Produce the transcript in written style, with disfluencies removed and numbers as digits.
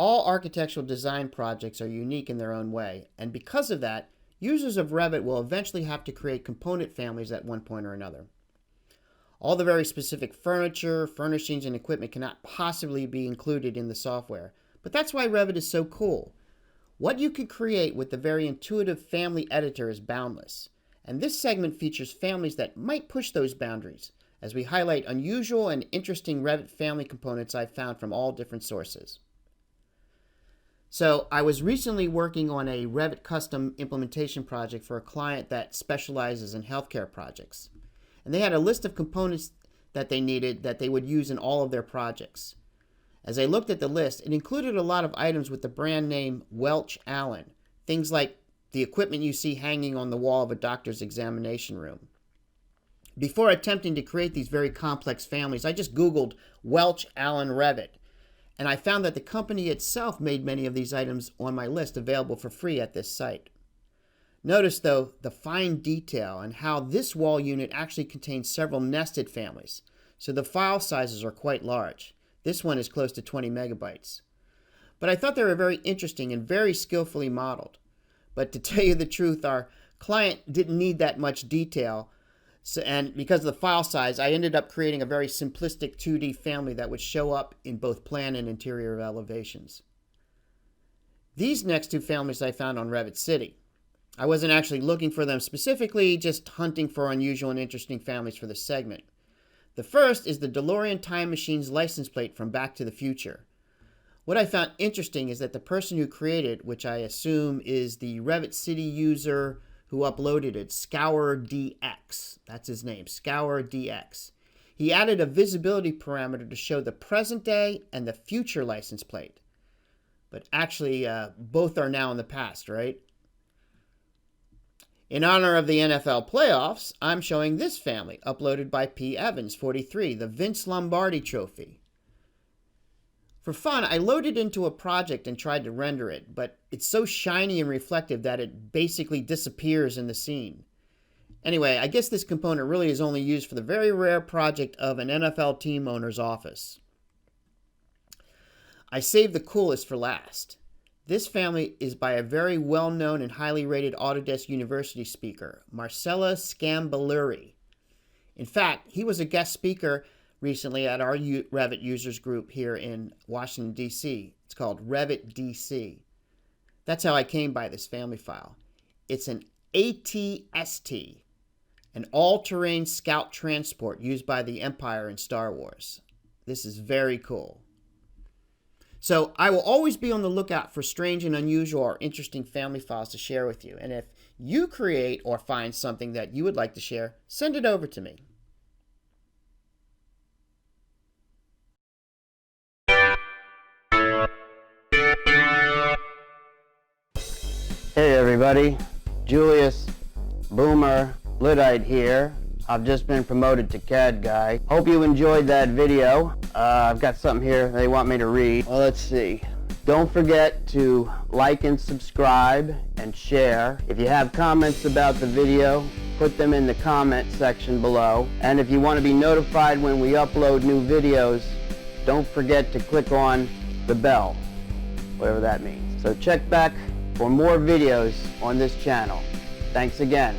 All architectural design projects are unique in their own way, and because of that, users of Revit will eventually have to create component families at one point or another. All the very specific furniture, furnishings, and equipment cannot possibly be included in the software, but that's why Revit is so cool. What you can create with the very intuitive family editor is boundless, and this segment features families that might push those boundaries, as we highlight unusual and interesting Revit family components I've found from all different sources. So I was recently working on a Revit custom implementation project for a client that specializes in healthcare projects. And they had a list of components that they needed that they would use in all of their projects. As I looked at the list, it included a lot of items with the brand name Welch Allen, things like the equipment you see hanging on the wall of a doctor's examination room. Before attempting to create these very complex families, I just Googled Welch Allen Revit. And I found that the company itself made many of these items on my list available for free at this site. Notice, though, the fine detail and how this wall unit actually contains several nested families, so the file sizes are quite large. This one is close to 20 megabytes. But I thought they were very interesting and very skillfully modeled. But to tell you the truth, our client didn't need that much detail, and because of the file size, I ended up creating a very simplistic 2D family that would show up in both plan and interior elevations. These next two families I found on Revit City. I wasn't actually looking for them specifically, just hunting for unusual and interesting families for this segment. The first is the DeLorean Time Machine's license plate from Back to the Future. What I found interesting is that the person who created, which I assume is the Revit City user who uploaded it, ScourDX. That's his name, ScourDX. He added a visibility parameter to show the present day and the future license plate. But actually, both are now in the past, right? In honor of the NFL playoffs, I'm showing this family, uploaded by P. Evans, 43, the Vince Lombardi Trophy. For fun, I loaded into a project and tried to render it, but it's so shiny and reflective that it basically disappears in the scene. Anyway, I guess this component really is only used for the very rare project of an NFL team owner's office. I saved the coolest for last. This family is by a very well-known and highly rated Autodesk University speaker, Marcella Scambaluri. In fact, he was a guest speaker recently at our Revit users group here in Washington, D.C. It's called Revit DC. That's how I came by this family file. It's an ATST, an all-terrain scout transport used by the Empire in Star Wars. This is very cool. So I will always be on the lookout for strange and unusual or interesting family files to share with you. And if you create or find something that you would like to share, send it over to me. Hey everybody, Julius Boomer Luddite here. I've just been promoted to CAD guy. Hope you enjoyed that video. I've got something here they want me to read. Well, let's see. Don't forget to like and subscribe and share. If you have comments about the video, put them in the comment section below. And if you want to be notified when we upload new videos, don't forget to click on the bell, whatever that means. So check back for more videos on this channel. Thanks again.